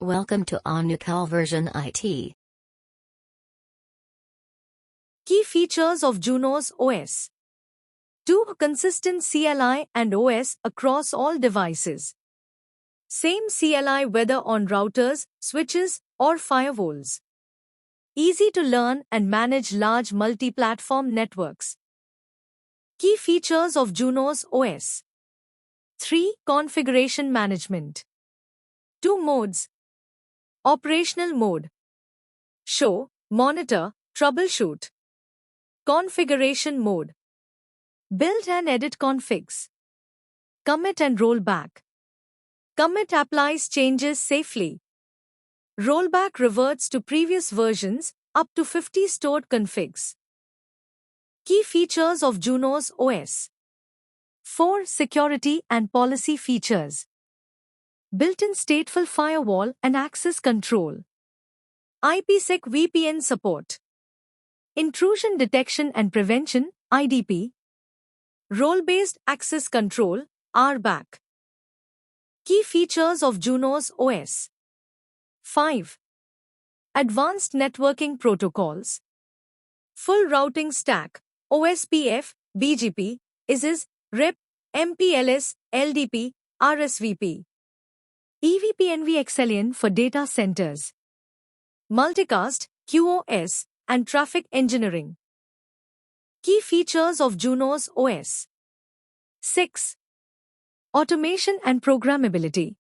Welcome to Omnical Version IT. Key features of Junos OS. 2. A consistent CLI and OS across all devices. Same CLI whether on routers, switches, or firewalls. Easy to learn and manage large multi-platform networks. Key features of Junos OS. 3. Configuration management. 2 modes. Operational mode. Show, monitor, troubleshoot. Configuration mode. Build and edit configs. Commit and rollback. Commit applies changes safely. Rollback reverts to previous versions, up to 50 stored configs. Key features of Junos OS. 4. Security and policy features. Built-in stateful firewall and access control. IPsec VPN support. Intrusion detection and prevention, IDP. Role-based access control, RBAC. Key features of Junos OS. 5. Advanced networking protocols. Full routing stack, OSPF, BGP, ISIS, REP, MPLS, LDP, RSVP. EVPNV XLN for data centers. Multicast, QoS, and traffic engineering. Key features of Junos OS. 6. Automation and programmability.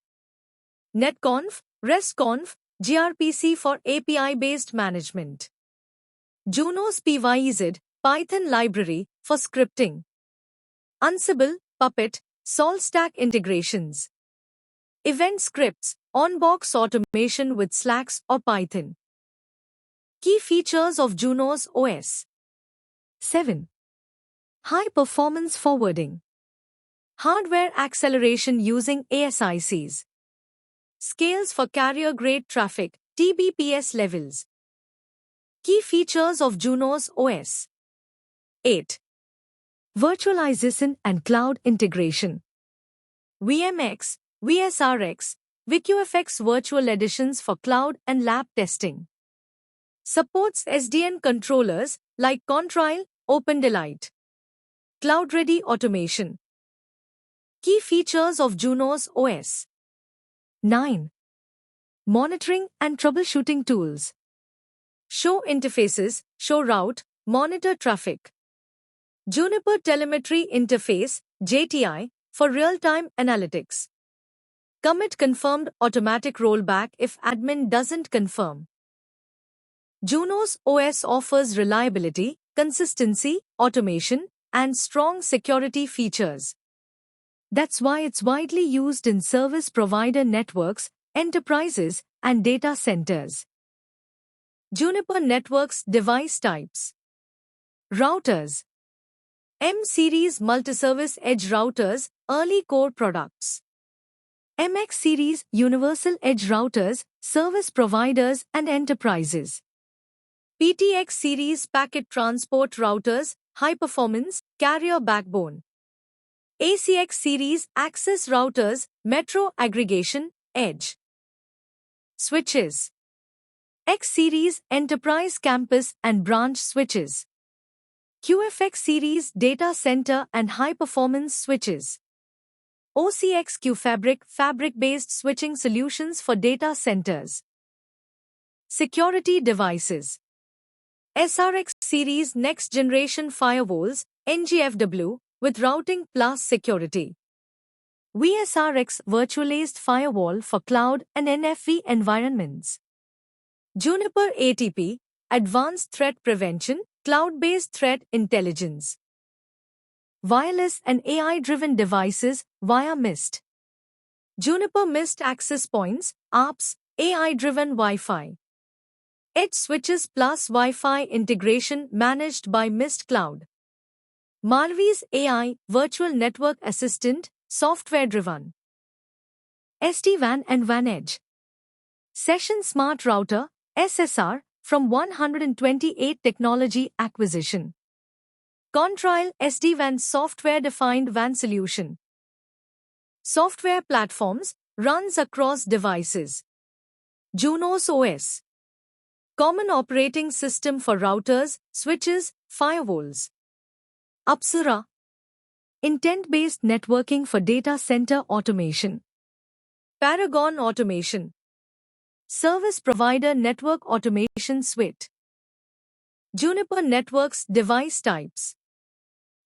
NetConf, RESTconf, gRPC for API-based management. Junos PyZ, Python library for scripting. Ansible, Puppet, SolStack integrations. Event scripts, on-box automation with Slacks or Python. Key features of Junos OS. 7. High-performance forwarding. Hardware acceleration using ASICs. Scales for carrier-grade traffic, TBPS levels. Key features of Junos OS. 8. Virtualization and cloud integration. VMX, VSRX, VQFX virtual editions for cloud and lab testing. Supports SDN controllers like Contrail, OpenDelight. Cloud-ready automation. Key features of Junos OS. 9. Monitoring and troubleshooting tools. Show interfaces, show route, monitor traffic. Juniper Telemetry Interface, JTI, for real-time analytics. Commit confirmed automatic rollback if admin doesn't confirm. Junos OS offers reliability, consistency, automation, and strong security features. That's why it's widely used in service provider networks, enterprises, and data centers. Juniper Networks device types. Routers. M-Series Multiservice Edge Routers, early core products. MX Series Universal Edge Routers, service providers and enterprises. PTX Series Packet Transport Routers, high performance, carrier backbone. ACX Series Access Routers, metro aggregation, edge. Switches. X Series Enterprise Campus and Branch Switches. QFX Series Data Center and High Performance Switches. OCX QFabric fabric-based switching solutions for data centers. Security devices. SRX Series Next Generation Firewalls, NGFW, with routing plus security. VSRX Virtualized Firewall for cloud and NFV environments. Juniper ATP, Advanced Threat Prevention, cloud-based threat intelligence. Wireless and AI-driven devices via Mist. Juniper Mist Access Points, ARPs, AI-driven Wi-Fi. Edge switches plus Wi-Fi integration managed by Mist Cloud. Marvi's AI, Virtual Network Assistant, software-driven. SD-WAN and WAN Edge. Session Smart Router, SSR, from 128 Technology Acquisition. Contrail SD-WAN software-defined WAN solution. Software platforms, runs across devices. Junos OS. Common operating system for routers, switches, firewalls. Apsara. Intent-based networking for data center automation. Paragon Automation. Service provider network automation suite. Juniper Networks device types.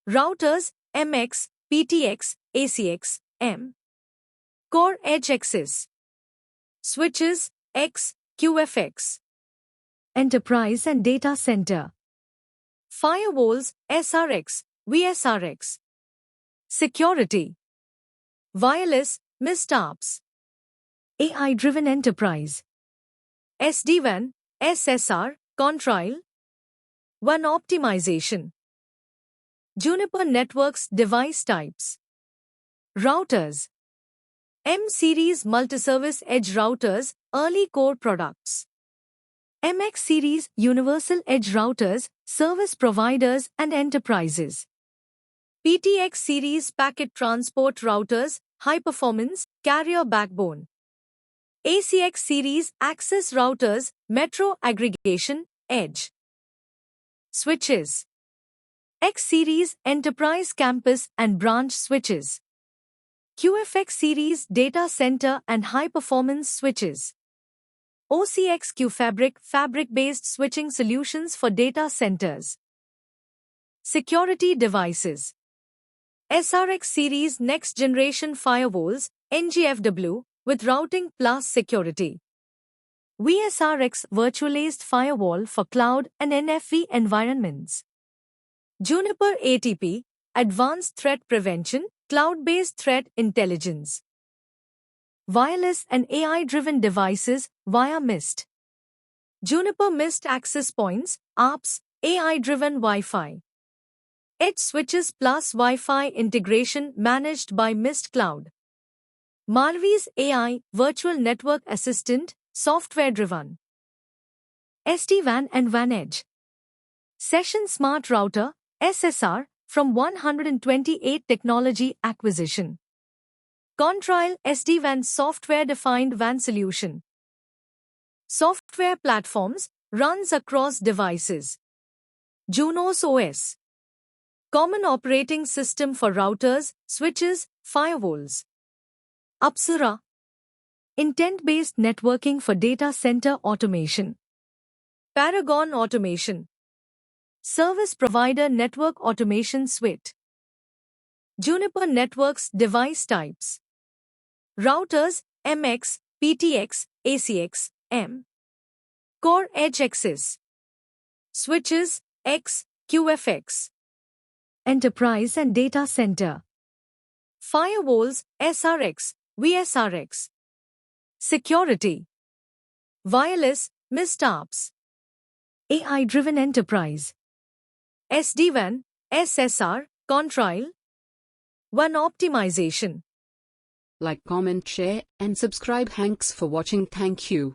Routers, MX, PTX, ACX, M. Core Edge Access. Switches, X, QFX. Enterprise and data center. Firewalls, SRX, VSRX. Security. Wireless, MISTARPs. AI-driven enterprise. SD-WAN, SSR, Contrail. WAN optimization. Juniper Networks device types. Routers. M-Series Multiservice Edge Routers, early core products. MX Series Universal Edge Routers, service providers and enterprises. PTX Series Packet Transport Routers, high performance, carrier backbone. ACX Series Access Routers, metro aggregation, edge. Switches. X Series Enterprise Campus and Branch Switches. QFX Series Data Center and High Performance Switches. OCX QFabric fabric-based switching solutions for data centers. Security devices. SRX Series Next Generation Firewalls, NGFW, with routing plus security. VSRX Virtualized Firewall for cloud and NFV environments. Juniper ATP, Advanced Threat Prevention, cloud-based threat intelligence. Wireless and AI-driven devices via Mist. Juniper Mist Access Points, ARPs, AI-driven Wi-Fi. Edge switches plus Wi-Fi integration managed by Mist Cloud. Marvi's AI, Virtual Network Assistant, software-driven. SD-WAN and WAN Edge. Session Smart Router, SSR, from 128 Technology Acquisition. Contrail SD-WAN software-defined WAN solution. Software platforms, runs across devices. Junos OS. Common operating system for routers, switches, firewalls. Apsara. Intent-based networking for data center automation. Paragon Automation. Service provider network automation suite. Juniper Networks device types. Routers, MX, PTX, ACX, M. Core Edge Access. Switches, X, QFX. Enterprise and data center. Firewalls, SRX, VSRX. Security. Wireless, MISTARPs. AI-driven enterprise. SD-WAN, SSR, Contrail. WAN optimization. Like, comment, share, and subscribe. Thanks for watching. Thank you.